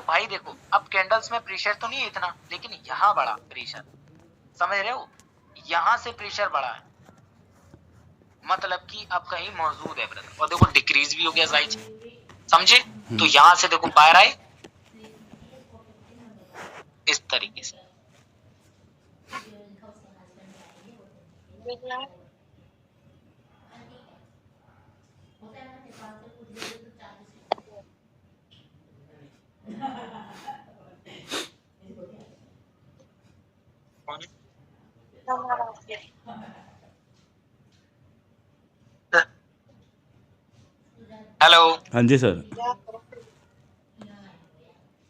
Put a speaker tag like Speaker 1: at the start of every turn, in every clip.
Speaker 1: भाई देखो, अब कैंडल्स में प्रेशर तो नहीं है इतना, लेकिन यहाँ बड़ा प्रेशर, समझ रहे हो, यहाँ से प्रेशर बढ़ा है, मतलब कि अब कहीं मौजूद है ब्रदर। और देखो डिक्रीज भी हो गया साइज, समझे। तो यहाँ से देखो बाहर आए इस तरीके से। हेलो,
Speaker 2: हाँ जी सर।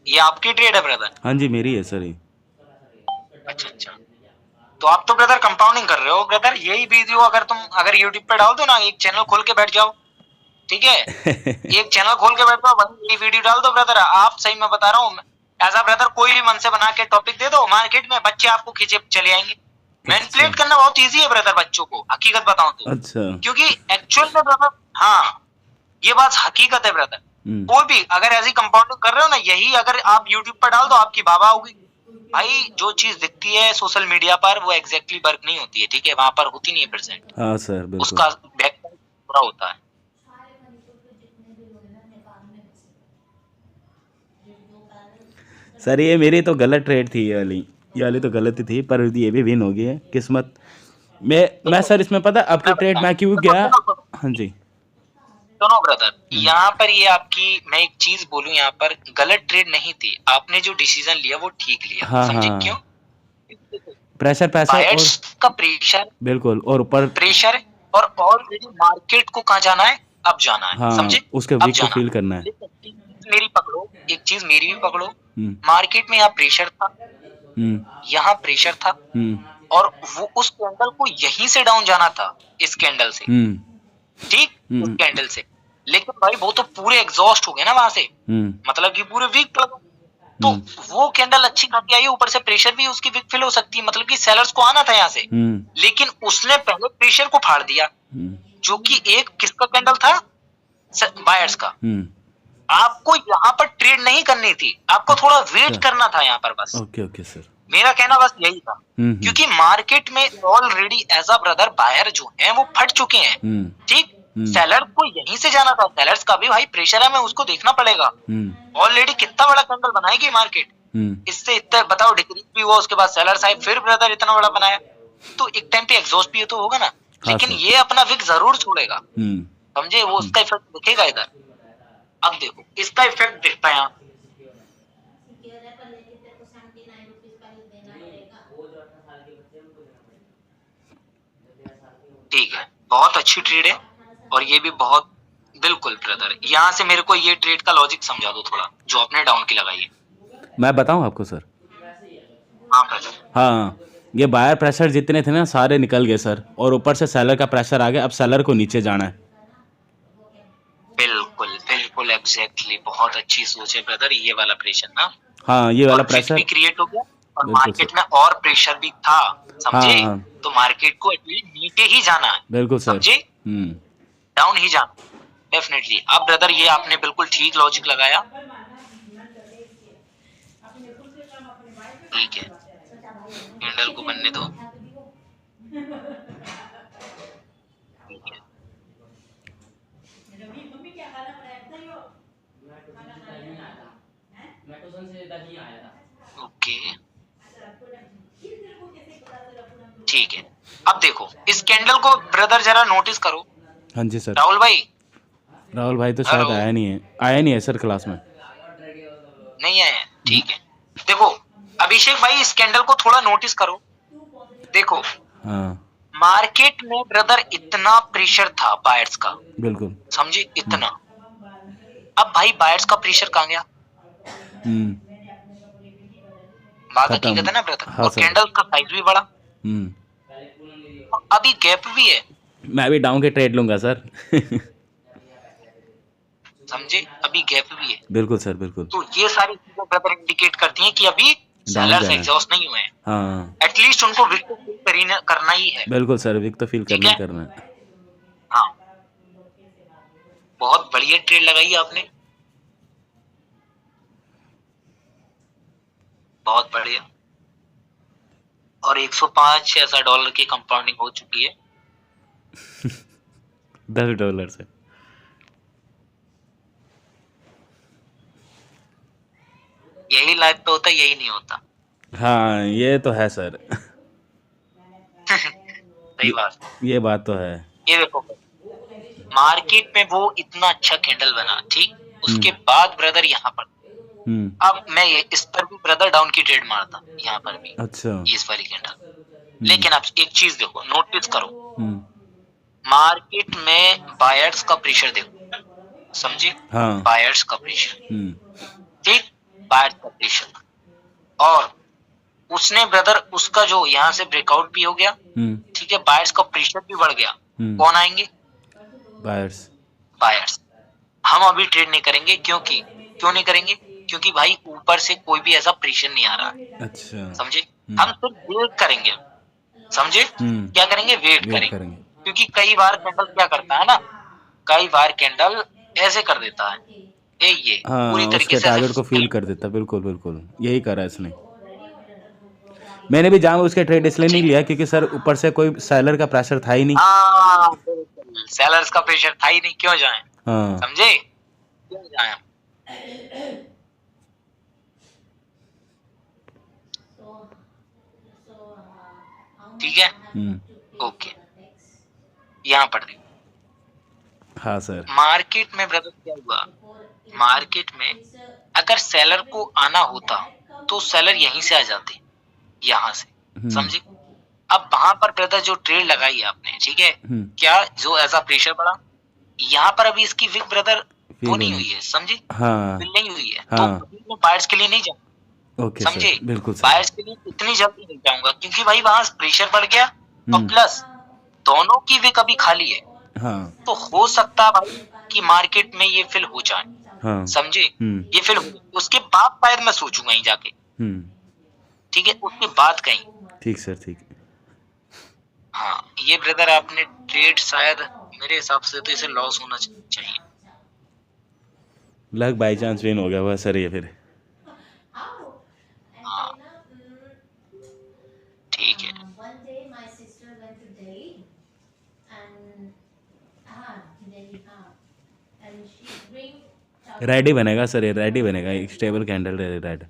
Speaker 1: ये आपकी ट्रेड है ब्रदर?
Speaker 2: हाँ जी मेरी है सर ये।
Speaker 1: अच्छा अच्छा, तो आप तो ब्रदर कंपाउंडिंग कर रहे हो ब्रदर। यही वीडियो अगर यूट्यूब पे डाल दो ना, एक चैनल खोल के बैठ जाओ, ठीक है, एक चैनल खोल के बैठ जाओ, वही वीडियो डाल दो ब्रदर। आप सही मैं बता रहा हूँ, एज अ ब्रदर कोई भी मन से बना के टॉपिक दे दो, मार्केट में बच्चे आपको खींचे चले आएंगे। मैनिपुलेट करना बहुत इजी है ब्रदर बच्चों को, हकीकत बताऊं तो।
Speaker 2: अच्छा।
Speaker 1: क्योंकि एक्चुअल में ब्रदर, हाँ ये बात हकीकत है ब्रदर। कोई भी अगर ऐसी कंपाउंडिंग कर रहे हो ना, यही अगर आप यूट्यूब पर डाल दो, आपकी बाबा होगी। भाई जो चीज दिखती है सोशल मीडिया पर वो एग्जैक्टली वर्क नहीं होती है, ठीक है, वहां पर होती नहीं है प्रेजेंट,
Speaker 2: हाँ सर बिल्कुल।
Speaker 1: उसका बैक पूरा होता है।
Speaker 2: सर ये मेरी तो गलत ट्रेड थी, ये वाली तो गलत ही थी, पर ये भी विन हो गई है किस्मत। मैं सर इसमें पता आपकी ट्रेड मैं क्यों गया। हाँ जी
Speaker 1: सुनो ब्रदर, यहाँ पर ये आपकी, मैं एक चीज बोलूं, यहाँ पर गलत ट्रेड नहीं थी, आपने जो डिसीजन लिया वो ठीक लिया,
Speaker 2: हाँ
Speaker 1: समझे
Speaker 2: हाँ।
Speaker 1: क्यों?
Speaker 2: प्रेशर और
Speaker 1: बायर्स का प्रेशर,
Speaker 2: बिल्कुल, और ऊपर
Speaker 1: प्रेशर है, और ऑलरेडी मार्केट को कहाँ जाना है, अब जाना है,
Speaker 2: हाँ
Speaker 1: समझे,
Speaker 2: उसके
Speaker 1: अब
Speaker 2: वीक को
Speaker 1: जाना।
Speaker 2: फील करना है।
Speaker 1: लेकिन एक चीज मेरी पकड़ो, एक चीज मेरी भी पकड़ो, मार्केट में यहाँ प्रेशर था, यहाँ प्रेशर था, और वो उस कैंडल को यहीं से डाउन जाना था, इस कैंडल से, ठीक, इस कैंडल से। लेकिन भाई वो तो पूरे एग्जॉस्ट हो गए ना वहां से, मतलब कि पूरे वीक लगा। तो वो कैंडल अच्छी खासी आई, ऊपर से प्रेशर भी उसकी वीक फिल हो सकती है, मतलब कि सेलर्स को आना था यहाँ से, लेकिन उसने पहले प्रेशर को फाड़ दिया, जो कि एक किसका कैंडल था, बायर्स का। आपको यहाँ पर ट्रेड नहीं करनी थी, आपको थोड़ा वेट करना था यहाँ पर बस।
Speaker 2: Okay okay sir.
Speaker 1: मेरा कहना बस यही था, क्योंकि मार्केट में already as a brother buyer जो हैं वो फट चुके हैं, ठीक। सेलर को यहीं से जाना था, सेलर्स का भी भाई प्रेशर है, मैं उसको देखना पड़ेगा। ऑलरेडी कितना बड़ा कैंडल बनाएगी मार्केट, इससे इतना बताओ डिक्रीज भी हुआ, उसके बाद सेलर्स आए, फिर ब्रदर इतना बड़ा बनाया, तो एक टाइम पे एग्जॉस्ट भी तो होगा ना। लेकिन ये अपना विक जरूर छोड़ेगा, समझे, वो उसका इफेक्ट दिखेगा इधर। अब देखो इसका इफेक्ट दिखता है यहाँ, ठीक है, बहुत अच्छी ट्रेड है, और ये भी बहुत, बिल्कुल ब्रदर, यहाँ से मेरे को ये ट्रेड का लॉजिक समझा दो थोड़ा, जो आपने डाउन की लगाई है।
Speaker 2: मैं बताऊं आपको सर?
Speaker 1: हाँ ब्रदर।
Speaker 2: हाँ, ये बायर प्रेशर जितने थे ना सारे निकल गए सर, और ऊपर से सेलर का प्रेशर आ गया, अब सेलर को नीचे जाना है।
Speaker 1: बिल्कुल बिल्कुल एग्जैक्टली, बहुत अच्छी सोच है ब्रदर, ये वाला प्रेशर ना,
Speaker 2: हाँ ये वाला प्रेशर
Speaker 1: भी क्रिएट हो गया, और
Speaker 2: बिल्कुल
Speaker 1: मार्केट में और प्रेशर भी था, समझे।
Speaker 2: हाँ।
Speaker 1: तो मार्केट को एटलीस्ट नीचे ही जाना है,
Speaker 2: बिल्कुल सर।
Speaker 1: समझे, डाउन ही जाना डेफिनेटली। अब ब्रदर ये आपने बिल्कुल ठीक लॉजिक लगाया, ठीक है, कैंडल को बनने दो, ठीक है, ओके, ठीक है। अब देखो इस कैंडल को ब्रदर जरा नोटिस करो।
Speaker 2: हाँ जी सर।
Speaker 1: राहुल भाई
Speaker 2: तो शायद आया नहीं है सर क्लास में,
Speaker 1: नहीं आए, ठीक है। देखो अभिषेक भाई इस कैंडल को थोड़ा नोटिस करो, देखो
Speaker 2: हाँ
Speaker 1: मार्केट में ब्रदर इतना प्रेशर था बायर्स का,
Speaker 2: बिल्कुल,
Speaker 1: समझे, इतना। अब भाई बायर्स का प्रेशर कहाँ गया, बात हकीकत है ना ब्रदर।
Speaker 2: हाँ
Speaker 1: और
Speaker 2: सर।
Speaker 1: कैंडल का साइज भी बड़ा, अभी गैप भी है,
Speaker 2: मैं भी डाउन के ट्रेड लूंगा सर।
Speaker 1: समझे, अभी गैप भी है।
Speaker 2: बिल्कुल सर बिल्कुल।
Speaker 1: तो ये सारी चीजें ब्रदर इंडिकेट करती हैं कि अभी सेलर्स एग्जॉस्ट नहीं हुए हैं,
Speaker 2: हाँ
Speaker 1: एटलीस्ट उनको विक तो फील करना ही है।
Speaker 2: बिल्कुल सर, विक तो फील करना ही करना है।
Speaker 1: हाँ, बहुत बढ़िया ट्रेड लगाई आपने। बहुत बढ़िया। और 105 ऐसा डॉलर की कंपाउंडिंग हो चुकी है।
Speaker 2: $10 से।
Speaker 1: यही लाइफ पे होता, यही नहीं होता।
Speaker 2: हाँ ये तो है सर।
Speaker 1: सही बात।
Speaker 2: ये बात तो है।
Speaker 1: ये देखो, मार्केट में वो इतना अच्छा कैंडल बना, ठीक, उसके बाद ब्रदर यहाँ पर, अब मैं ये इस पर भी ब्रदर डाउन की ट्रेड मारता, यहाँ पर भी
Speaker 2: अच्छा।
Speaker 1: इस वाली कैंडल। लेकिन अब एक चीज देखो, नोटिस करो,
Speaker 2: हम्म,
Speaker 1: मार्केट में बायर्स का प्रेशर देखो, समझे?
Speaker 2: हाँ।
Speaker 1: बायर्स का प्रेशर,
Speaker 2: हम्म,
Speaker 1: ठीक, बायर्स का प्रेशर, और उसने ब्रदर उसका जो यहाँ से ब्रेकआउट भी हो गया, ठीक है, बायर्स का प्रेशर भी बढ़ गया। कौन आएंगे?
Speaker 2: बायर्स।
Speaker 1: बायर्स। हम अभी ट्रेड नहीं करेंगे, क्योंकि क्यों नहीं करेंगे? क्योंकि भाई ऊपर से कोई भी ऐसा प्रेशर नहीं आ रहा है,
Speaker 2: अच्छा।
Speaker 1: समझे? हम सिर्फ वेट करेंगे, समझे? क्या करेंगे? वेट
Speaker 2: वेट
Speaker 1: करेंगे।
Speaker 2: करेंगे।
Speaker 1: क्योंकि कई बार कैंडल क्या करता है ना, कई बार कैंडल ऐसे कर देता है, ये पूरी
Speaker 2: हाँ
Speaker 1: तरीके
Speaker 2: उसके
Speaker 1: से
Speaker 2: टारगेट को फील कर देता, बिल्कुल बिल्कुल यही करा इसने। मैंने भी जानबूझ के ट्रेड इसलिए नहीं लिया क्योंकि सर ऊपर से कोई सेलर का प्रेशर था ही नहीं।
Speaker 1: हाँ बिल्कुल, सेलर्स का प्रेशर था ही नहीं, क्यों जाए,
Speaker 2: हाँ
Speaker 1: समझे? क्यों जाए? ठीक है, ओके, यहाँ पर देखो,
Speaker 2: हाँ सर।
Speaker 1: मार्केट में ब्रदर क्या हुआ, मार्केट में अगर सेलर को आना होता तो सेलर यहीं से आ जाते, यहाँ से, समझे? अब वहां पर ब्रदर जो ट्रेड लगाई आपने, ठीक है, क्या जो ऐसा प्रेशर बढ़ा, यहाँ पर अभी इसकी विक ब्रदर वो नहीं हुई है, समझे?
Speaker 2: हाँ
Speaker 1: फिल नहीं हुई है,
Speaker 2: हाँ।
Speaker 1: तो बायर्स के लिए नहीं जाऊंगा,
Speaker 2: ओके
Speaker 1: समझे?
Speaker 2: सर, बिल्कुल सर।
Speaker 1: बायर्स के लिए इतनी जल्दी नहीं जाऊंगा, क्योंकि भाई वहां प्रेशर बढ़ गया, और प्लस दोनों की विक अभी खाली है,
Speaker 2: हाँ
Speaker 1: तो हो सकता है भाई कि मार्केट में ये फिल हो जाए,
Speaker 2: हाँ।
Speaker 1: समझे? ये फिल हो, उसके बाद शायद मैं सोचूंगा ही जाके, ठीक है, उसके बाद कहीं।
Speaker 2: ठीक सर, ठीक।
Speaker 1: हाँ ये ब्रदर आपने ट्रेड शायद मेरे हिसाब से तो इसे लॉस होना चाहिए।
Speaker 2: लग बाई चांस विन हो गया हुआ सर ये फिर।
Speaker 1: हाँ ठीक है,
Speaker 2: रेड ही बनेगा सर, ये रेड ही बनेगा, एक स्टेबल कैंडल रेड।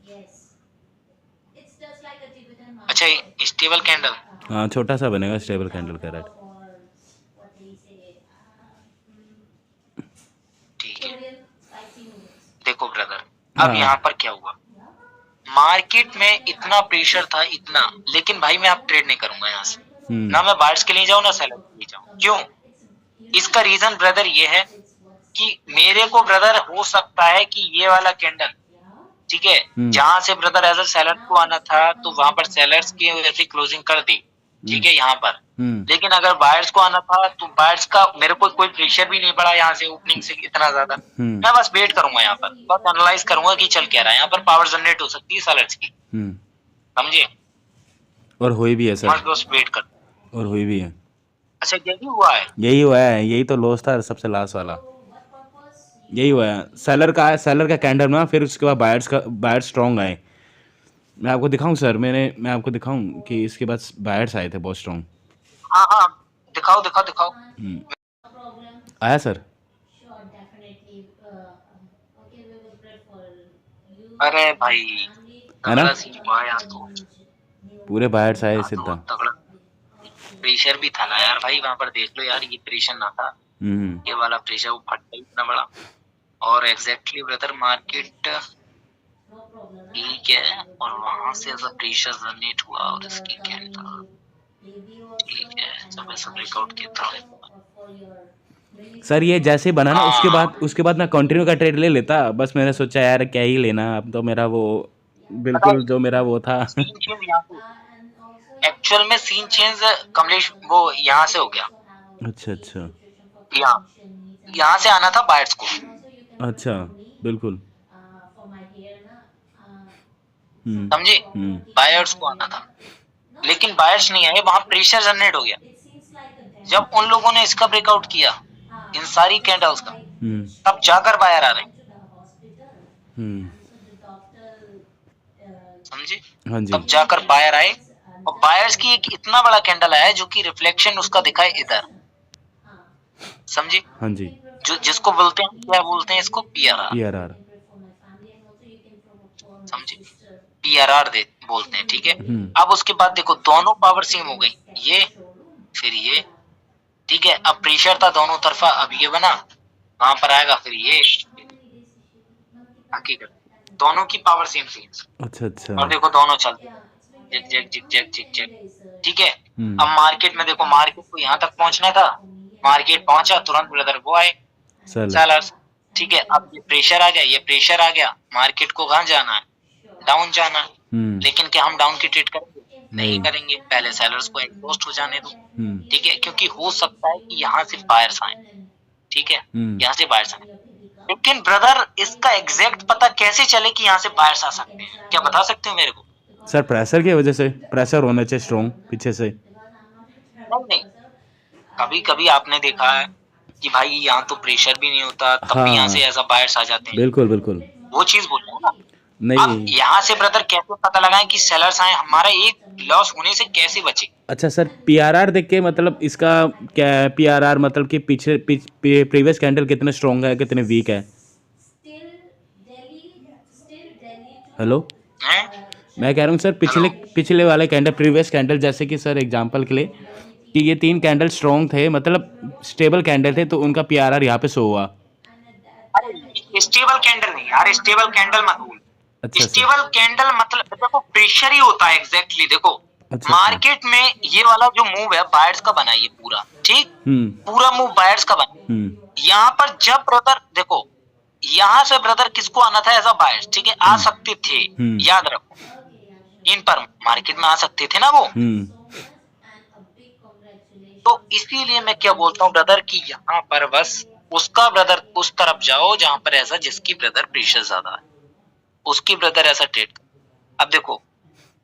Speaker 1: अच्छा स्टेबल कैंडल,
Speaker 2: हाँ छोटा सा बनेगा स्टेबल कैंडल का रेड।
Speaker 1: ठीक है। देखो ब्रदर, अब
Speaker 2: हाँ।
Speaker 1: यहाँ पर क्या हुआ, मार्केट में इतना प्रेशर था, इतना, लेकिन भाई मैं अब ट्रेड नहीं करूंगा यहाँ से, ना मैं बायर्स के लिए जाऊँ ना सेलर के लिए जाऊँ। क्यों? इसका रीजन ब्रदर ये है कि मेरे को ब्रदर हो सकता है कि ये वाला कैंडल, ठीक है, जहां से ब्रदर एज अ सेलर को आना था तो वहां पर सेलर्स की वैसे क्लोजिंग कर दी, ठीक है, यहाँ पर। लेकिन अगर बायर्स को आना था तो बायर्स का मेरे को कोई प्रेशर भी नहीं पड़ा यहाँ से ओपनिंग से इतना ज्यादा। मैं बस वेट करूंगा यहाँ पर, बस एनालाइज करूंगा कि चल क्या रहा है, यहाँ पर पावर जनरेट हो सकती है सेलर्स की, समझे?
Speaker 2: और हुई भी है सर,
Speaker 1: बस वेट कर।
Speaker 2: और हुई भी है।
Speaker 1: अच्छा यही हुआ है?
Speaker 2: यही हुआ है, यही तो लॉस था सबसे लास्ट वाला, यही हुआ है। सेलर का कैंडल ना, फिर उसके बाद बायर्स स्ट्रॉन्ग आए। मैं आपको दिखाऊं सर, मैं आपको दिखाऊं कि इसके बाद बायर्स आए थे बहुत स्ट्रॉन्ग।
Speaker 1: हाँ हाँ दिखाओ दिखाओ दिखाओ।
Speaker 2: आया सर?
Speaker 1: अरे भाई
Speaker 2: है ना,
Speaker 1: तो
Speaker 2: पूरे बायर्स आए सीधा।
Speaker 1: तगड़ा प्रेशर भी था ना यार भाई, वहां पर देख लो यार, ये प्रेशर ना था, ये वाला प्रेशर वो फट गया इतना बड़ा। और एग्जैक्टली ब्रदर मार्केट ठीक है, और वहां से ऐसा प्रेशर जनरेट हुआ और इसकी कैंडल ठीक है, जब ऐसा ब्रेकआउट किया था
Speaker 2: सर ये जैसे बना ना, उसके बाद मैं कंटिन्यू का ट्रेड ले लेता, बस मैंने सोचा यार क्या ही लेना, अब तो मेरा वो बिल्कुल जो मेरा वो था।
Speaker 1: एक्चुअल में सीन चेंज कमलेश वो यहाँ से हो गया।
Speaker 2: अच्छा अच्छा,
Speaker 1: यहाँ से आना था बायर्स को।
Speaker 2: अच्छा बिल्कुल,
Speaker 1: समझे? बायर्स को आना था, लेकिन बायर्स नहीं आए, वहां प्रेशर जनरेट हो गया। जब उन लोगों ने इसका ब्रेकआउट किया, इन सारी कैंडल्स का, तब जाकर बायर आ रहे हैं। समझे?
Speaker 2: हाँ जी,
Speaker 1: तब जाकर बायर आए और बायर्स की एक इतना बड़ा कैंडल आया जो कि रिफ्लेक्शन उसका दिखाए इधर, समझे?
Speaker 2: हाँ जी,
Speaker 1: जो जिसको बोलते हैं, क्या बोलते हैं इसको, पीआरआर,
Speaker 2: पीआरआर।
Speaker 1: समझे? पीआरआर दे बोलते हैं, ठीक है?
Speaker 2: हुँ,
Speaker 1: अब उसके बाद देखो दोनों पावर सेम हो गई, ये फिर ये, ठीक है? अब प्रेशर था दोनों तरफा, अब ये बना, वहां पर आएगा फिर ये, हकीकत दोनों की पावर सेम थी
Speaker 2: अच्छा,
Speaker 1: और
Speaker 2: अच्छा।
Speaker 1: देखो दोनों चलते zig zag zig zag zig zag, ठीक है?
Speaker 2: हुँ,
Speaker 1: अब मार्केट में देखो, मार्केट को यहाँ तक पहुंचना था, मार्केट पहुंचा, तुरंत ब्रदर वो आए
Speaker 2: सेलर।
Speaker 1: सेलर्स, ठीक है? अब ये प्रेशर आ गया, ये प्रेशर आ गया, मार्केट को कहाँ जाना है, डाउन जाना है,
Speaker 2: हुँ,
Speaker 1: लेकिन क्या हम डाउन की ट्रेड करेंगे? नहीं
Speaker 2: नहीं।
Speaker 1: करेंगे, पहले सेलर्स को एग्जॉस्ट हो जाने दो,
Speaker 2: हुँ,
Speaker 1: ठीक है? क्योंकि हो सकता है कि यहाँ से बायर्स आए, ठीक है?
Speaker 2: हुँ।
Speaker 1: यहाँ से बायर्स आए, लेकिन ब्रदर इसका एग्जैक्ट पता कैसे चले कि यहाँ से बायर्स आ सकते हैं? क्या बता सकते हो मेरे को?
Speaker 2: सर प्रेशर की वजह से, प्रेशर होना चाहिए स्ट्रॉन्ग पीछे से।
Speaker 1: नहीं नहीं, कभी कभी आपने देखा है कि भाई यहाँ तो प्रेशर भी नहीं होता, तब भी यहाँ
Speaker 2: हाँ,
Speaker 1: से ऐसा बायर्स आ जाते हैं,
Speaker 2: बिल्कुल, बिल्कुल।
Speaker 1: वो चीज बोल रहे हैं ना। अब
Speaker 2: नहीं,
Speaker 1: यहाँ से ब्रदर कैसे पता लगाएं कि सेलर्स आए, हमारा एक लॉस होने से कैसे बचे?
Speaker 2: अच्छा सर पीआरआर देख के मतलब इसका क्या है पीआरआर मतलब कि पीछे प्रीवियस कैंडल कितने स्ट्रॉन्ग है कितने वीक है? हेलो,
Speaker 1: हैं?
Speaker 2: मैं कह रहा हूँ सर पिछले
Speaker 1: हेलो,
Speaker 2: पिछले वाले कैंडल प्रीवियस कैंडल जैसे कि सर एग्जांपल के लिए कि ये 3 कैंडल स्ट्रॉन्ग थे मतलब स्टेबल कैंडल थे तो उनका पीआरआर यहाँ पे शो हुआ।
Speaker 1: अरे स्टेबल कैंडल नहीं यार, स्टेबल कैंडल मत बोल।
Speaker 2: अच्छा सर।
Speaker 1: स्टेबल कैंडल मतलब देखो प्रेशर ही होता है एग्जैक्टली, देखो
Speaker 2: अच्छा, अच्छा।
Speaker 1: मार्केट में ये वाला जो मूव है बायर्स का बना, ये पूरा ठीक,
Speaker 2: हुँ,
Speaker 1: पूरा मूव बायर्स का बना।
Speaker 2: हुँ,
Speaker 1: यहाँ पर जब ब्रदर देखो, यहाँ से ब्रदर किसको आना था एज अ बायर्स, ठीक है? आ
Speaker 2: हुँ,
Speaker 1: सकते थे,
Speaker 2: हुँ,
Speaker 1: याद रखो, इन पर मार्केट में आ सकते थे ना वो।
Speaker 2: हुँ,
Speaker 1: तो इसीलिए मैं क्या बोलता हूँ ब्रदर कि यहाँ पर बस उसका ब्रदर उस तरफ जाओ जहां पर ऐसा जिसकी ब्रदर प्रेशर ज्यादा है, उसकी ब्रदर ऐसा ट्रेड। अब देखो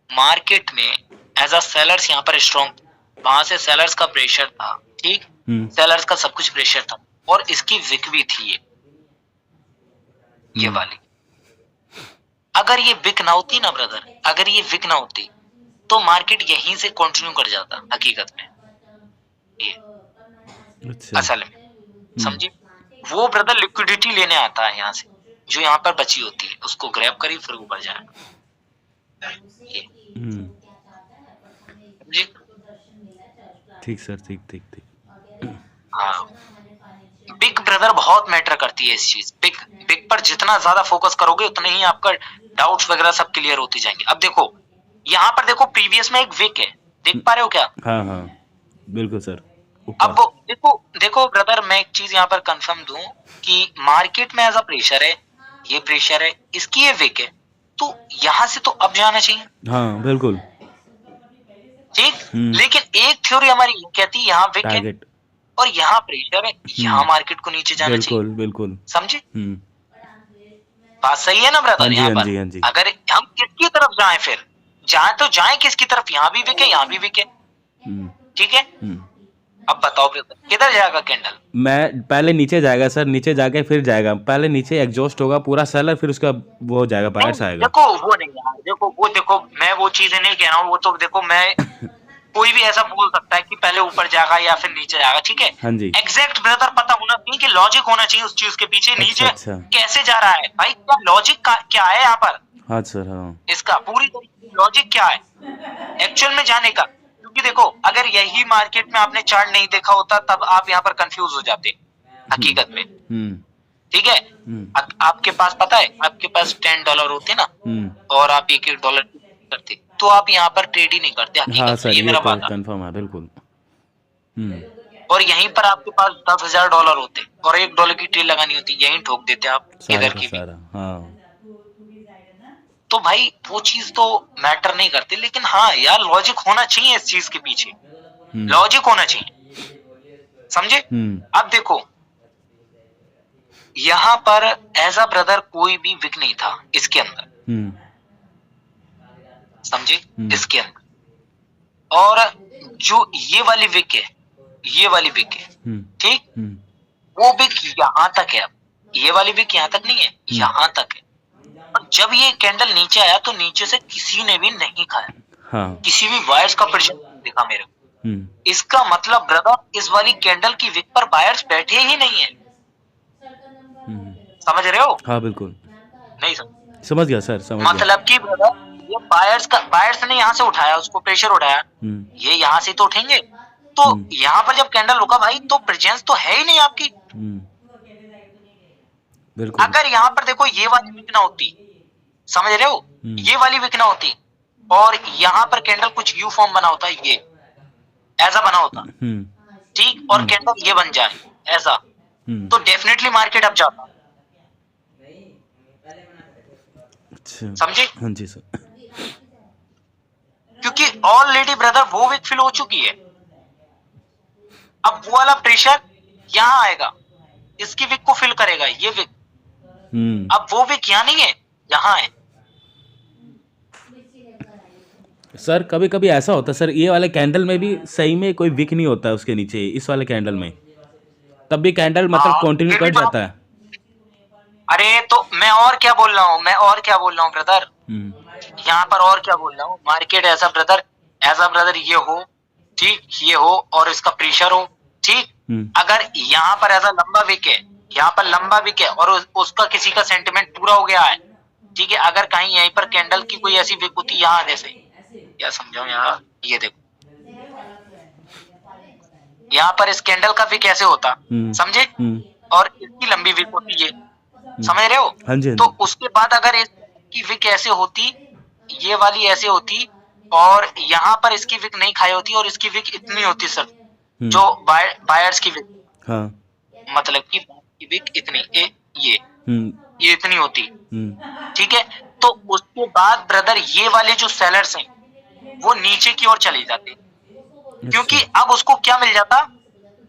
Speaker 1: मार्केट में एज अ सेलर्स यहाँ पर स्ट्रॉन्ग, वहां से सेलर्स का प्रेशर था, ठीक,
Speaker 2: हुँ,
Speaker 1: सेलर्स का सब कुछ प्रेशर था और इसकी विक भी थी ये
Speaker 2: हुँ।
Speaker 1: वाली। अगर ये विक ना होती ना ब्रदर, अगर ये विक ना होती तो मार्केट यहीं से कंटिन्यू कर जाता हकीकत में, ये
Speaker 2: अच्छा।
Speaker 1: असल में,
Speaker 2: हुँ,
Speaker 1: समझे? वो ब्रदर लिक्विडिटी लेने आता है यहाँ से, जो यहाँ पर बची होती है उसको ग्रैब करी फिर ऊपर जाए, ये
Speaker 2: हुँ।
Speaker 1: समझे?
Speaker 2: ठीक सर, ठीक, ठीक, ठीक।
Speaker 1: हाँ, बिग ब्रदर बहुत मैटर करती है इस चीज, बिग बिग पर जितना ज्यादा फोकस करोगे उतने ही आपका डाउट्स वगैरह सब क्लियर होते जाएंगे। अब देखो यहाँ पर देखो प्रीवियस में एक विक है, देख पा रहे हो क्या?
Speaker 2: हाँ, हाँ। बिल्कुल सर,
Speaker 1: अब
Speaker 2: ऊपर।
Speaker 1: वो देखो देखो ब्रदर, मैं एक चीज यहाँ पर कंफर्म दूं कि मार्केट में ऐसा प्रेशर है, ये प्रेशर है, इसकी ये विक है, तो यहाँ से तो अब जाना चाहिए,
Speaker 2: हाँ, बिल्कुल।
Speaker 1: ठीक।
Speaker 2: हुँ,
Speaker 1: लेकिन एक थ्योरी हमारी ये कहती है यहाँ विक है
Speaker 2: टारगेट।
Speaker 1: और यहाँ प्रेशर है, यहाँ
Speaker 2: हुँ,
Speaker 1: मार्केट को नीचे जाना चाहिए,
Speaker 2: बिल्कुल, बिल्कुल।
Speaker 1: समझे?
Speaker 2: हुँ।
Speaker 1: बात सही है ना
Speaker 2: हाँ
Speaker 1: ब्रदर?
Speaker 2: जी,
Speaker 1: यहाँ
Speaker 2: हाँ
Speaker 1: पर
Speaker 2: जी, हाँ जी।
Speaker 1: अगर हम किसकी तरफ जाएं, फिर जाए तो जाए किसकी तरफ? यहाँ भी विक है, यहाँ भी विक है,
Speaker 2: हुँ,
Speaker 1: ठीक है?
Speaker 2: हुँ।
Speaker 1: अब बताओ ब्रदर किधर जाएगा कैंडल?
Speaker 2: मैं पहले नीचे जाएगा सर, नीचे जाके फिर जाएगा। पहले नीचे एग्ज़ॉस्ट होगा पूरा सेलर फिर उसका वो हो जाएगा,
Speaker 1: नहीं
Speaker 2: बायर्स आएगा।
Speaker 1: देखो वो नहीं यार, देखो वो देखो मैं वो चीजें नहीं कह रहा हूँ, वो तो देखो मैं कोई भी ऐसा बोल सकता है कि पहले ऊपर जाएगा या फिर नीचे जाएगा, ठीक है?
Speaker 2: हाँ जी।
Speaker 1: एग्जैक्ट ब्रदर पता होना चाहिए कि लॉजिक होना चाहिए उस चीज के पीछे,
Speaker 2: अच्छा,
Speaker 1: नीचे
Speaker 2: अच्छा।
Speaker 1: कैसे जा रहा है भाई, क्या लॉजिक का क्या है यहाँ पर,
Speaker 2: हाँ सर, हाँ।
Speaker 1: इसका पूरी लॉजिक क्या है एक्चुअल में जाने का? क्योंकि देखो अगर यही मार्केट में आपने चार्ट नहीं देखा होता तब आप यहाँ पर कंफ्यूज हो जाते हकीकत में,
Speaker 2: हुँ,
Speaker 1: ठीक है?
Speaker 2: हुँ,
Speaker 1: आपके पास पता है, आपके पास $10 होते ना
Speaker 2: हुँ।
Speaker 1: और आप $1 करते तो आप यहाँ पर ट्रेड ही नहीं करते
Speaker 2: हाँ
Speaker 1: हकीकत में,
Speaker 2: सर,
Speaker 1: ये
Speaker 2: ये
Speaker 1: मेरा
Speaker 2: तो
Speaker 1: बात है।
Speaker 2: कन्फर्म है, बिल्कुल। हुँ,
Speaker 1: और यहीं पर आपके पास $10,000 होते और $1 की ट्रेड लगानी होती, यहीं ठोक देते आप
Speaker 2: सारा
Speaker 1: इधर
Speaker 2: का
Speaker 1: की भी।
Speaker 2: सारा, हाँ।
Speaker 1: तो भाई वो चीज तो मैटर नहीं करती, लेकिन हाँ यार लॉजिक होना चाहिए इस चीज के पीछे,
Speaker 2: हुँ,
Speaker 1: लॉजिक होना चाहिए, समझे?
Speaker 2: हुँ,
Speaker 1: अब देखो यहाँ पर एज अ ब्रदर कोई भी विक नहीं था इसके अंदर,
Speaker 2: हुँ,
Speaker 1: समझे?
Speaker 2: हुँ,
Speaker 1: इसके अंदर और जो ये वाली विक है, ये वाली विक है,
Speaker 2: हुँ,
Speaker 1: ठीक,
Speaker 2: हुँ,
Speaker 1: वो विक यहाँ तक है, अब ये वाली विक यहाँ तक नहीं है,
Speaker 2: हुँ।
Speaker 1: यहाँ तक है। और जब ये कैंडल नीचे आया तो नीचे से किसी ने भी नहीं खाया,
Speaker 2: हाँ
Speaker 1: किसी भी बायर्स का प्रेजेंस नहीं दिखा मेरे को।
Speaker 2: हम्म
Speaker 1: इसका मतलब ब्रदर इस वाली कैंडल की विक पर बायर्स बैठे ही नहीं है।
Speaker 2: हम्म,
Speaker 1: समझ रहे हो?
Speaker 2: हाँ बिल्कुल
Speaker 1: नहीं समझ।
Speaker 2: समझ गया सर, समझ गया।
Speaker 1: मतलब कि ब्रदर ये बायर्स ने यहाँ से उठाया, उसको प्रेशर उठाया, ये यहाँ से तो उठेंगे। तो यहाँ पर जब कैंडल रुका भाई तो प्रेजेंस तो है ही नहीं आपकी।
Speaker 2: बिल्कुल
Speaker 1: अगर यहाँ पर देखो ये वाली विक ना होती, समझ रहे हो, ये वाली विक ना होती और यहाँ पर कैंडल कुछ यू फॉर्म बना होता, ये ऐसा बना होता, ठीक, और कैंडल ये बन जाए ऐसा, तो डेफिनेटली मार्केट अप जाता।
Speaker 2: अच्छा
Speaker 1: समझे?
Speaker 2: हाँ जी सर।
Speaker 1: क्योंकि ऑलरेडी ब्रदर वो विक फिल हो चुकी है। अब वो वाला प्रेशर यहाँ आएगा, इसकी विक को फिल करेगा ये विक। अब वो विक यहाँ नहीं है, यहाँ है।
Speaker 2: सर कभी कभी ऐसा होता है सर, ये वाले कैंडल में भी सही में कोई विक नहीं होता है उसके नीचे, इस वाले कैंडल में तब भी कैंडल मतलब कंटिन्यू कर जाता है।
Speaker 1: अरे तो मैं और क्या बोल रहा हूँ ब्रदर, यहाँ पर और क्या बोल रहा हूँ, मार्केट ऐसा ब्रदर ये हो, ठीक, ये हो और इसका प्रेशर हो, ठीक, अगर यहाँ पर ऐसा लंबा विक है, यहाँ पर लंबा विक है और उसका किसी का सेंटिमेंट पूरा हो गया है, ठीक है, अगर कहीं यहीं पर कैंडल की कोई ऐसी विक होती यहाँ जैसे, क्या समझाऊं यार, ये देखो यहाँ पर इस कैंडल का विक ऐसे होता, समझे, और इसकी लंबी विक होती है, समझ रहे हो?
Speaker 2: हाँ जी, हाँ जी।
Speaker 1: तो उसके बाद अगर इसकी विक ऐसे होती, ये वाली ऐसे होती और यहाँ पर इसकी विक नहीं खाई होती और इसकी विक इतनी होती सर, जो बायर्स की विक,
Speaker 2: हाँ
Speaker 1: मतलब की विक इतनी ये इतनी होती, ठीक है। तो उसके बाद ब्रदर ये वाले जो सेलर्स हैं वो नीचे की ओर चले जाते, क्योंकि अब उसको क्या मिल जाता,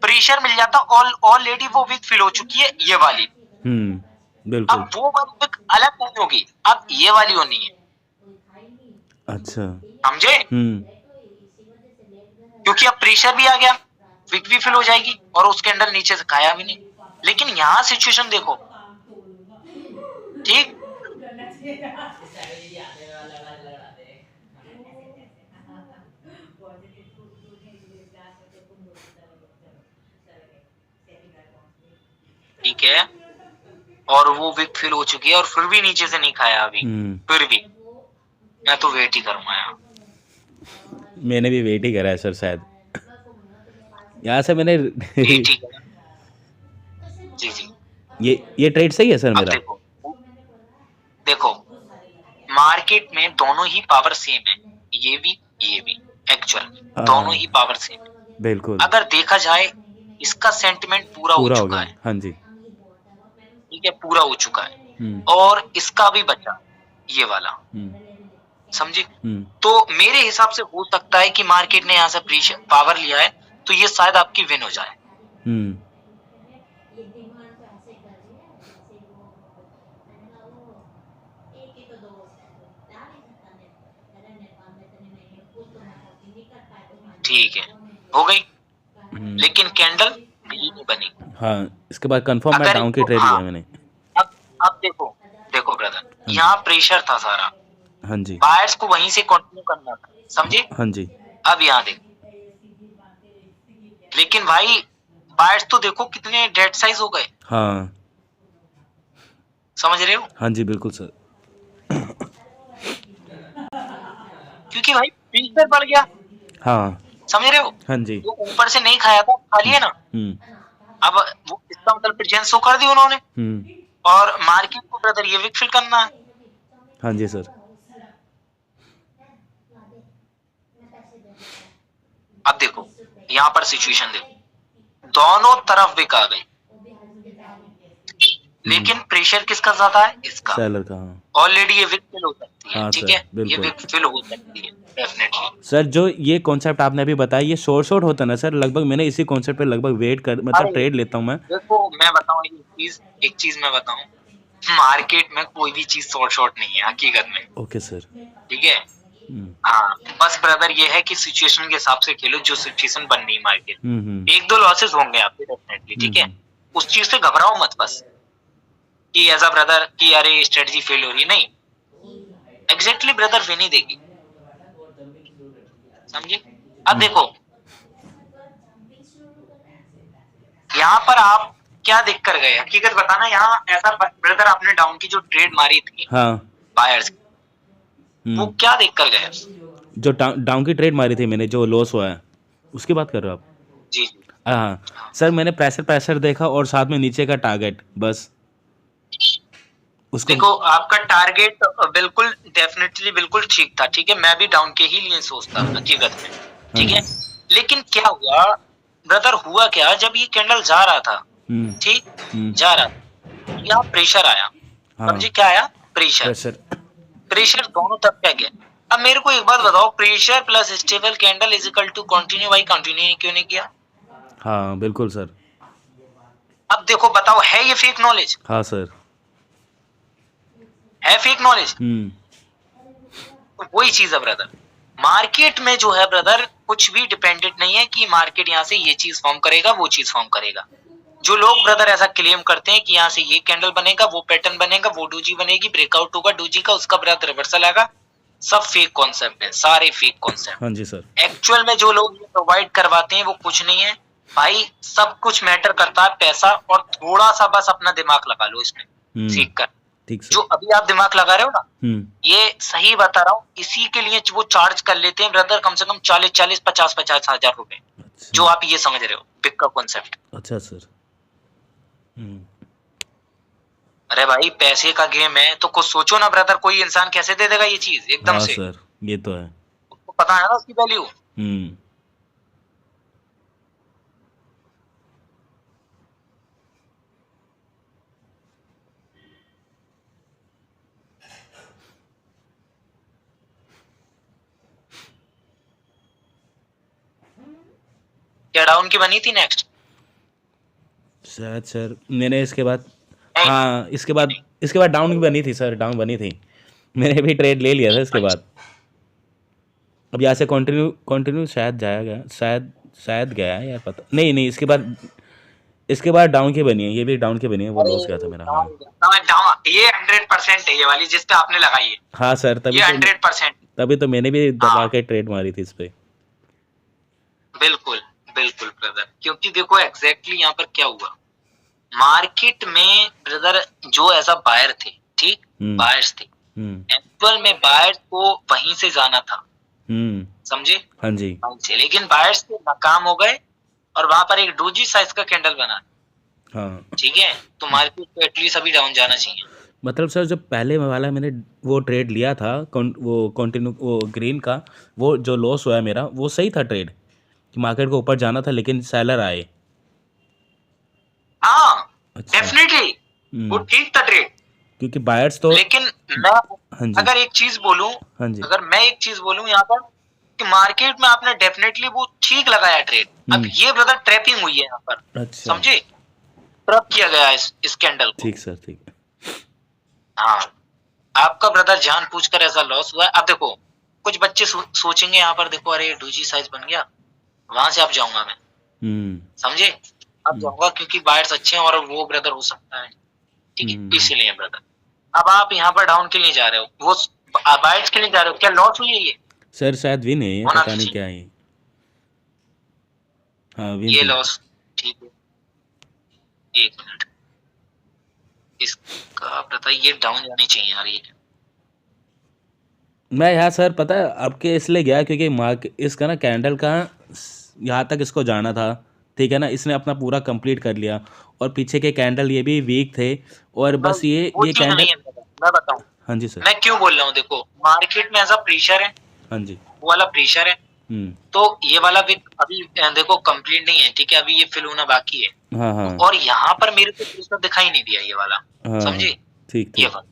Speaker 1: प्रेशर मिल जाता, ऑलरेडी वो विक फिल हो चुकी है ये वाली।
Speaker 2: बिल्कुल।
Speaker 1: अब वो वाली विक अलग नहीं होगी, अब ये वाली होनी है।
Speaker 2: अच्छा
Speaker 1: समझे? क्योंकि अब प्रेशर भी आ गया, विक भी फिल हो जाएगी और उस कैंडल नीचे से खाया भी नहीं। लेकिन यहाँ सिचुएशन देखो, ठीक, ठीक है, और वो विक फिल हो चुकी है और फिर भी नीचे से नहीं खाया अभी, फिर भी मैं तो वेट ही करूंगा यार।
Speaker 2: मैंने भी वेट ही करा है सर, शायद यहाँ से मैंने
Speaker 1: ठीक है जी जी।
Speaker 2: ये ट्रेड सही है सर
Speaker 1: अब
Speaker 2: मेरा?
Speaker 1: देखो मार्केट में दोनों ही पावर सेम है, ये भी एक्चुअल दोनों ही पावर सेम है।
Speaker 2: बिल्कुल।
Speaker 1: अगर देखा जाए इसका सेंटिमेंट पूरा हो चुका है,
Speaker 2: हाँ जी,
Speaker 1: ठीक है, पूरा हो चुका है और इसका भी बचा ये वाला, समझे? तो मेरे हिसाब से हो सकता है कि मार्केट ने यहाँ से प्रेशर पावर लिया है तो ये शायद आपकी विन हो जाए। ठीक है, हो गई, लेकिन कैंडल भी नहीं बनी।
Speaker 2: हाँ, इसके बाद कंफर्म मैं डाउन की ट्रेड लिया मैंने।
Speaker 1: अब देखो ब्रदर, यहाँ प्रेशर था सारा,
Speaker 2: हाँ जी,
Speaker 1: बायर्स को वहीं से कंटिन्यू करना था, समझे?
Speaker 2: हाँ जी।
Speaker 1: अब यहाँ देखो, लेकिन भाई बायर्स तो देखो कितने डेड साइज हो गए।
Speaker 2: हाँ,
Speaker 1: समझ रहे हो?
Speaker 2: हाँ जी बिल्कुल सर।
Speaker 1: क्योंकि भाई प्रेशर बढ़ गया।
Speaker 2: हाँ,
Speaker 1: समझ रहे हो?
Speaker 2: हाँ जी।
Speaker 1: वो ऊपर से नहीं खाया था, खा लिया ना, अब वो इसका मतलब प्रेजेंस शो कर दी उन्होंने और मार्केट को ब्रदर ये विक फिल करना है।
Speaker 2: हाँ जी सर।
Speaker 1: अब देखो यहाँ पर सिचुएशन देखो, दोनों तरफ विक आ गई, लेकिन प्रेशर किसका ज्यादा है? इसका,
Speaker 2: सेलर का।
Speaker 1: ऑलरेडी ये विक फिल हो सकती है,
Speaker 2: हाँ
Speaker 1: ठीक
Speaker 2: सर,
Speaker 1: है, ये
Speaker 2: बिल्कुल।
Speaker 1: विक फिल हो सकती है डेफिनेटली।
Speaker 2: सर जो ये कॉन्सेप्ट आपने अभी बताया, ये शॉर्ट होता है ना सर? लगभग मैंने इसी कॉन्सेप्ट पे लगभग वेट कर मतलब ट्रेड लेता हूँ मैं।
Speaker 1: देखो मैं बताऊँ एक चीज मैं बताऊँ, मार्केट में कोई भी चीज शॉर्ट नहीं है हकीकत में।
Speaker 2: Okay sir.
Speaker 1: ठीक है, हाँ, बस ब्रदर ये है कि सिचुएशन के हिसाब से खेलो, जो सिचुएशन बन रही मार्केट, एक दो लॉसेस होंगे आपके डेफिनेटली, ठीक है, उस चीज से घबराओ मत बस कि एज अ ब्रदर कि अरे स्ट्रेटजी फेल हो रही है, नहीं, एग्जैक्टली ब्रदर विन ही देगी, समझे। अब देखो यहाँ पर आप क्या देख कर गए, हकीकत बताना। यहाँ ऐसा ब्रदर आपने डाउन की जो ट्रेड मारी थी
Speaker 2: हाँ
Speaker 1: बायर्स, वो क्या देख कर गए?
Speaker 2: जो डाउन की ट्रेड मारी थी मैंने, जो लॉस हुआ है, उसकी बात कर रहे हो आप?
Speaker 1: जी जी।
Speaker 2: हाँ सर, मैंने प्रेशर प्रेशर देखा और साथ में नीचे का टारगेट, बस उसको।
Speaker 1: देखो आपका टारगेट बिल्कुल डेफिनेटली बिल्कुल ठीक था, ठीक है, मैं भी डाउन के ही लिए सोचता हकीकत में,
Speaker 2: हाँ
Speaker 1: ठीक
Speaker 2: जी।
Speaker 1: है। लेकिन क्या हुआ ब्रदर, हुआ क्या, जब ये कैंडल जा रहा था, ठीक, जा रहा था, यहाँ प्रेशर आया,
Speaker 2: हाँ
Speaker 1: समझे, क्या आया, प्रेशर।
Speaker 2: प्रेशर।
Speaker 1: प्रेशर दोनों तरफ क्या गया। अब मेरे को एक बात बताओ, pressure plus stable candle is equal to continue, भाई कंटिन्यू क्यों नहीं किया?
Speaker 2: हाँ बिल्कुल सर।
Speaker 1: अब देखो बताओ, है ये फेक नॉलेज?
Speaker 2: हाँ सर।
Speaker 1: है फेक नॉलेज? तो वही चीज है ब्रदर, मार्केट में जो है ब्रदर, कुछ भी डिपेंडेंट नहीं है कि मार्केट यहाँ से ये चीज फॉर्म करेगा, वो चीज फॉर्म करेगा। जो लोग ब्रदर ऐसा क्लेम करते हैं कि यहाँ से ये कैंडल बनेगा, वो पैटर्न बनेगा, वो डोजी बनेगी, ब्रेकआउट होगा डोजी का, उसका ब्रदर रिवर्सल आएगा, सब फेक कॉन्सेप्ट है, सारे फेक कॉन्सेप्ट।
Speaker 2: हाँ जी सर।
Speaker 1: एक्चुअल में जो लोग ये प्रोवाइड करवाते हैं वो कुछ नहीं है भाई, सब कुछ मैटर करता है पैसा, और थोड़ा सा बस अपना दिमाग लगा लो इसमें सीख कर।
Speaker 2: ठीक सर।
Speaker 1: जो अभी आप दिमाग लगा रहे हो ना, ये सही बता रहा हूँ, इसी के लिए वो चार्ज कर लेते हैं ब्रदर कम से कम 40-40, 50-50 हजार रुपए, जो आप ये समझ रहे हो पिक का कॉन्सेप्ट।
Speaker 2: अच्छा सर।
Speaker 1: अरे भाई पैसे का गेम है, तो कुछ सोचो ना ब्रदर, कोई इंसान कैसे दे देगा ये चीज एकदम
Speaker 2: हाँ
Speaker 1: से?
Speaker 2: सर, ये तो है।
Speaker 1: उसको पता है ना उसकी वैल्यू। क्या डाउन की बनी थी नेक्स्ट?
Speaker 2: शायद सर, मैंने इसके बाद, हाँ इसके बाद डाउन भी बनी थी सर, डाउन बनी थी, मैंने भी ट्रेड ले लिया था इसके बाद। अब यहाँ से कंटिन्यू कंटिन्यू शायद जाएगा, शायद गया है यार, पता नहीं। नहीं, इसके बाद डाउन की बनी है, ये भी डाउन की बनी है, वो लॉस गया था मेरा। हाँ
Speaker 1: डाउन ये 100% है, ये वाली जिस पे आपने लगाई है।
Speaker 2: हाँ सर,
Speaker 1: ये 100%।
Speaker 2: तभी तो मैंने भी दबा के ट्रेड मारी थी इस पे।
Speaker 1: बिल्कुल बिल्कुल ब्रदर, क्योंकि देखो एग्जैक्टली यहाँ पर क्या हुआ, मार्केट में ब्रदर जो ऐसा बायर थे, ठीक, बायर्स थे, एक्चुअल में बायर्स को वहीं से जाना था, समझे।
Speaker 2: हाँ जी।
Speaker 1: लेकिन बायर्स तो नाकाम हो गए, और वहां पर एक डोजी साइज का कैंडल बना,
Speaker 2: हाँ
Speaker 1: ठीक है, तो मार्केट को एटलीस्ट अभी डाउन जाना चाहिए।
Speaker 2: मतलब सर, जो पहले वाला मैंने वो ट्रेड लिया था, वो कंटिन्यू, वो ग्रीन का, वो जो लॉस हुआ है मेरा, वो सही था ट्रेड, कि मार्केट को ऊपर जाना था लेकिन सेलर आए।
Speaker 1: हाँ
Speaker 2: अच्छा।
Speaker 1: डेफिनेटली वो ठीक था ट्रेड,
Speaker 2: क्योंकि बायर्स तो,
Speaker 1: लेकिन मैं
Speaker 2: हाँ जी,
Speaker 1: अगर एक चीज बोलूं,
Speaker 2: हाँ जी,
Speaker 1: अगर मैं एक चीज बोलूं यहाँ पर, कि मार्केट में आपने डेफिनेटली वो ठीक लगाया ट्रेड, अब ये ब्रदर ट्रैपिंग हुई है यहाँ पर,
Speaker 2: अच्छा,
Speaker 1: समझे, ट्रैप किया गया है इस कैंडल को।
Speaker 2: ठीक सर, ठीक है।
Speaker 1: हाँ, आपका ब्रदर जान पूछ कर ऐसा लॉस हुआ है। अब देखो कुछ बच्चे सोचेंगे यहाँ पर, देखो अरे डोजी साइज बन गया, वहां से अब जाऊंगा मैं, समझे, अब जाऊंगा क्योंकि बायर्स अच्छे हैं और वो ब्रदर हो सकता है, ठीक है, इसीलिए ब्रदर। अब आप यहाँ पर डाउन के लिए जा रहे हो, वो बायर्स के लिए जा रहे हो, क्या लॉस हुई है ये?
Speaker 2: सर शायद विन है ये, पता नहीं क्या है ये। हाँ विन
Speaker 1: ये
Speaker 2: थी।
Speaker 1: लॉस, ठीक है, एक मिनट, इसका पता, ये डाउन जानी चाहिए यार ये।
Speaker 2: मैं यहाँ सर पता है आपके इसलिए गया क्योंकि इसका ना कैंडल का यहाँ तक इसको जाना था, ठीक है ना, इसने अपना पूरा कंप्लीट कर लिया, और पीछे के कैंडल ये भी वीक थे, और बस ये कैंडल।
Speaker 1: मैं बताऊं,
Speaker 2: हाँ जी सर।
Speaker 1: मैं क्यों बोल रहा हूँ, देखो मार्केट में ऐसा प्रेशर है,
Speaker 2: हाँ जी,
Speaker 1: वो वाला प्रेशर है, तो ये वाला विक अभी देखो कंप्लीट नहीं है, ठीक है, अभी ये फिल होना बाकी है।
Speaker 2: हाँ हाँ।
Speaker 1: और यहाँ पर मेरे को प्रेशर दिखाई नहीं दिया ये वाला,
Speaker 2: हाँ,
Speaker 1: समझे,
Speaker 2: ठीक
Speaker 1: ये वाला,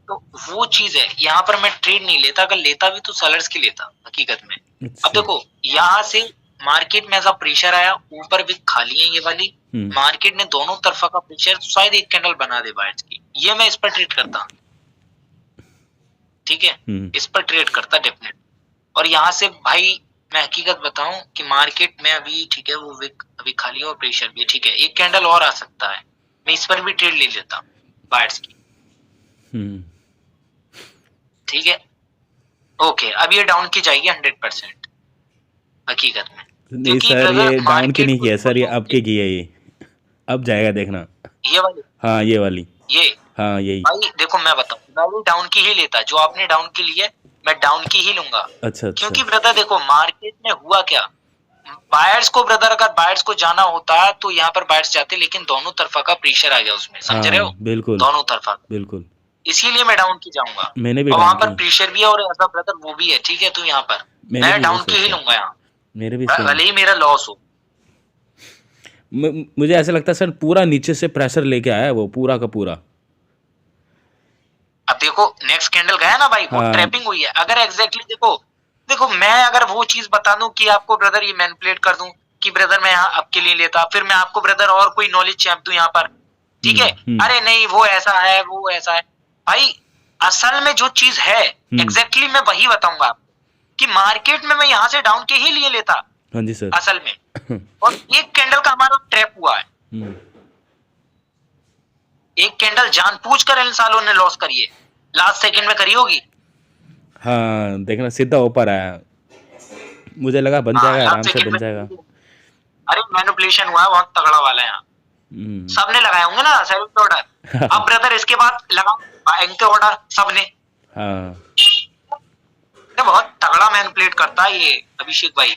Speaker 1: तो वो चीज है, यहाँ पर मैं ट्रेड नहीं लेता, अगर लेता भी तो सेलर्स की लेता हकीकत में।
Speaker 2: अच्छा।
Speaker 1: अब देखो यहाँ से मार्केट में ऐसा प्रेशर आया, ऊपर भी खाली है ये वाली, मार्केट ने दोनों तरफा का प्रेशर, शायद एक कैंडल बना दे बायर्स की, ये मैं इस पर ट्रेड करता, ठीक है, इस पर ट्रेड करता डेफिनेट। और यहाँ से भाई मैं हकीकत बताऊं कि मार्केट में अभी, ठीक है, वो विक अभी खाली है और प्रेशर भी, ठीक है, एक कैंडल और आ सकता है, मैं इस पर भी ट्रेड ले लेता बायर्स की, ठीक है, ओके, अब ये डाउन की जाएगी 100% हकीकत में,
Speaker 2: नहीं
Speaker 1: क्योंकि
Speaker 2: सर,
Speaker 1: ब्रदर
Speaker 2: ये डाउन की
Speaker 1: मार्केट
Speaker 2: नहीं किया सर, ये अप की है ये। अब जाएगा देखना।
Speaker 1: ये वाली,
Speaker 2: हाँ ये वाली,
Speaker 1: ये
Speaker 2: हाँ यही।
Speaker 1: भाई देखो मैं बताऊं, मैं भी डाउन की ही लेता, जो आपने डाउन की ली है मैं डाउन की ही लूंगा,
Speaker 2: अच्छा अच्छा।
Speaker 1: क्योंकि ब्रदर देखो मार्केट में हुआ क्या, बायर्स को ब्रदर अगर बायर्स को जाना होता है तो यहाँ पर बायर्स जाते, लेकिन दोनों तरफा का प्रेशर आ गया उसमें, समझ रहे हो,
Speaker 2: हाँ बिल्कुल
Speaker 1: दोनों तरफा,
Speaker 2: बिल्कुल।
Speaker 1: इसीलिए मैं डाउन की जाऊंगा,
Speaker 2: मैंने भी
Speaker 1: और
Speaker 2: डाउन
Speaker 1: वहां पर
Speaker 2: की,
Speaker 1: प्रेशर भी है और ऐसा ब्रदर वो भी है, ठीक है, तो यहाँ पर
Speaker 2: मैंने
Speaker 1: मैं
Speaker 2: भी वही
Speaker 1: डाउन की ही
Speaker 2: सोचा,
Speaker 1: लूंगा यहाँ,
Speaker 2: मेरे भी सेम।
Speaker 1: भले ही मेरा लॉस हो।
Speaker 2: मुझे ऐसा लगता है सर पूरा नीचे से प्रेशर लेके आया है वो, पूरा का पूरा।
Speaker 1: अब देखो नेक्स्ट कैंडल गया ना भाई, वो
Speaker 2: हाँ
Speaker 1: ट्रैपिंग हुई है, अगर एग्जैक्टली देखो, देखो मैं अगर वो चीज बता दूं कि आपको ब्रदर ये मैनिपुलेट कर दूं कि ब्रदर मैं यहाँ आपके लिए लेता, फिर मैं आपको ब्रदर और कोई नॉलेज चैप दूं यहाँ पर, ठीक है, अरे नहीं वो ऐसा है वो ऐसा है, भाई असल में जो चीज है एग्जैक्टली मैं वही बताऊंगा आपको, कि मार्केट में मैं यहाँ से डाउन के ही लिए लेता
Speaker 2: हाँ जी सर।
Speaker 1: असल में, और एक कैंडल का हमारा ट्रैप हुआ है, एक कैंडल जानबूझकर इन सालों ने लॉस करी है, लास्ट सेकंड में करी होगी।
Speaker 2: हाँ देखना सीधा ऊपर आया, मुझे लगा बन
Speaker 1: हाँ,
Speaker 2: जाएगा, आराम
Speaker 1: लास्ट
Speaker 2: से
Speaker 1: सेकंड
Speaker 2: बन
Speaker 1: में,
Speaker 2: जाएगा।
Speaker 1: अरे मैनिपुलेशन हुआ है बहुत तगड़ा वाला यहाँ, सबने लगाए होंगे ना सेलिंग ऑर्डर, अब ब्रदर इसके बाद लगाओ एंकर ऑर्डर सबने,
Speaker 2: हाँ
Speaker 1: ये बहुत तगड़ा मैनिपुलेट करता है ये अभिषेक भाई।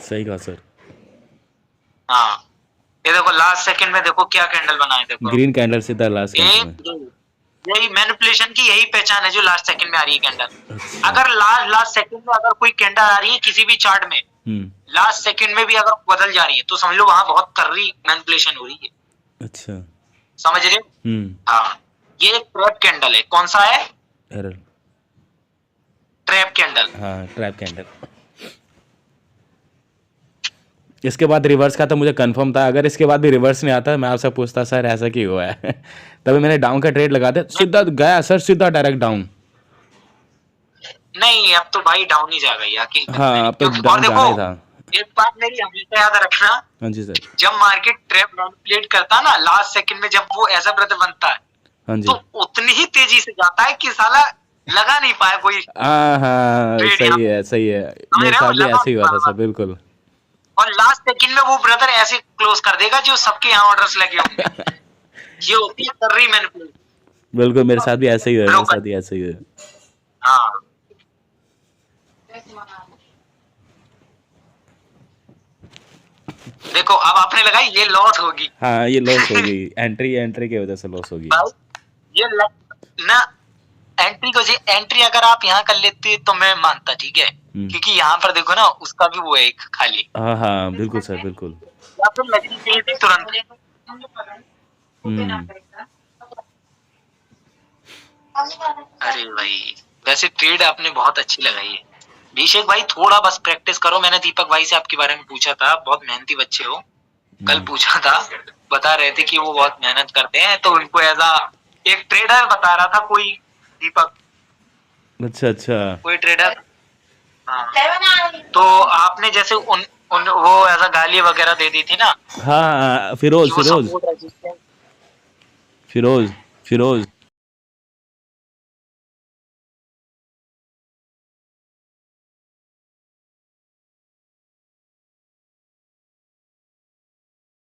Speaker 2: सही कहा सर।
Speaker 1: हाँ ये देखो लास्ट सेकंड में देखो क्या कैंडल बनाए, देखो
Speaker 2: ग्रीन कैंडल सीधा लास्ट कैंडल में।
Speaker 1: यही मैनिपुलेशन की यही पहचान है जो लास्ट सेकंड में आ रही है कैंडल, अगर लास्ट सेकंड में अगर कोई कैंडल आ रही है किसी भी चार्ट में, लास्ट सेकंड में भी अगर बदल जा रही है तो समझ लो वहां बहुत कर्री मैनिपुलेशन हो रही है।
Speaker 2: अच्छा
Speaker 1: समझ रहे हो? हाँ ये एक ट्रैप कैंडल है, कौन सा है?
Speaker 2: Error,
Speaker 1: trap candle.
Speaker 2: हाँ ट्रैप कैंडल। इसके बाद रिवर्स का तो मुझे कंफर्म था, अगर इसके बाद भी रिवर्स नहीं आता मैं आपसे पूछता सर ऐसा क्यों हुआ है। तभी मैंने डाउन का ट्रेड लगा दिया, सीधा गया सर, सीधा डायरेक्ट डाउन।
Speaker 1: नहीं अब तो भाई डाउन ही जाएगा यार,
Speaker 2: हाँ अब तो डाउन जाना ही था।
Speaker 1: एक बात मेरी हमेशा याद रखना,
Speaker 2: हाँ जी सर,
Speaker 1: जब मार्केट ट्रैप मैनिपुलेट करता ना लास्ट सेकंड में, जब वो ऐसा ब्रदर बनता है,
Speaker 2: हाँ जी,
Speaker 1: तो उतनी ही तेजी से जाता है कि साला लगा नहीं पाया कोई।
Speaker 2: हाँ सही है सही है, मेरे साथ भी ऐसे ही हुआ था सर, बिल्कुल।
Speaker 1: और लास्ट सेकंड में वो ब्रदर ऐसे क्लोज कर देगा जो सबके यहाँ ऑर्डर्स लगे होंगे। ये होती है कर रही मैनिपुलेट।
Speaker 2: बिल्कुल मेरे साथ भी ऐसे ही हुआ, मेरे साथ भी ऐसे ही हुआ।
Speaker 1: हाँ देखो अब आपने लगाई, ये लॉस होगी।
Speaker 2: हाँ ये लॉस होगी, एंट्री की वजह से लॉस होगी।
Speaker 1: ये ना एंट्री को, एंट्री अगर आप यहाँ कर लेते तो मैं मानता, ठीक है, क्योंकि यहाँ पर देखो ना उसका भी वो है एक खाली।
Speaker 2: हाँ हाँ बिल्कुल सर बिल्कुल।
Speaker 1: या फिर लगनी चाहिए थी तुरंत। अरे भाई वैसे ट्रेड आपने बहुत अच्छी लगाई है अभिषेक भाई, थोड़ा बस प्रैक्टिस करो। मैंने दीपक भाई से आपके बारे में पूछा था, बहुत मेहनती बच्चे हो, कल पूछा था, बता रहे थे कि वो बहुत मेहनत करते हैं, तो उनको एजा एक ट्रेडर बता रहा था कोई, दीपक।
Speaker 2: अच्छा अच्छा,
Speaker 1: कोई ट्रेडर, हाँ। तो आपने जैसे उन वो ऐसा गाली वगैरह दे दी थी ना।
Speaker 2: हाँ फिरोज फिरोज फिरोज फिरोज